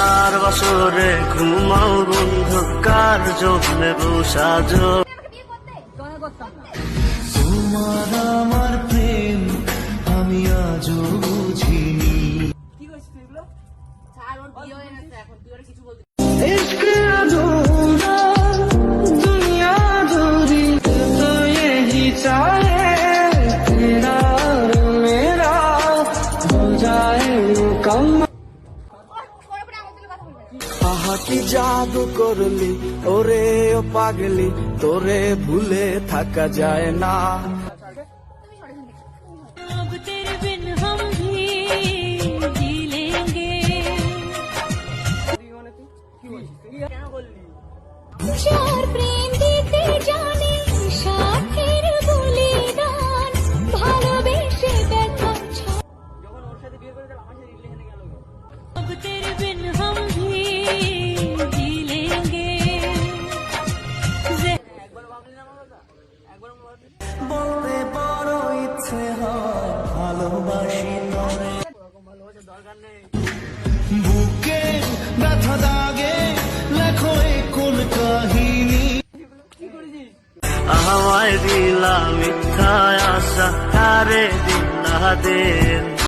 আর বছরে ঘুমাও বন্ধু কার জন্যে বসাজ তোমার আমার প্রেম আমি আজও বুঝিনি ইশকে আধুরা দুনিয়া ধুরি তো यही चाहे तेरा और मेरा हो जाए कम আহা কি জাদু করলি ওরে ও পাগলি তোরে ভুলে থাকা যায় না अब तेरे बिन हम भी जी लेंगे चार प्रेम দিতে জানে সাথের বলিদান ভালোবেসে ব্যথা যখন ওর সাথে বিয়ে করে আমার সাথে রিলেশনে গেল अब तेरे बिन हम भी जी लेंगे একবার ভাবলি না আমার কথা একবার বলতে বড় ইচ্ছে হয় ভালোবাসি তোরে ভালোবাসার দরকার নেই বুকে ব্যথা দাগে লেখো এই কোন কাহিনী আমায় দিলা মিথ্যা আশা কারে দিন না দেন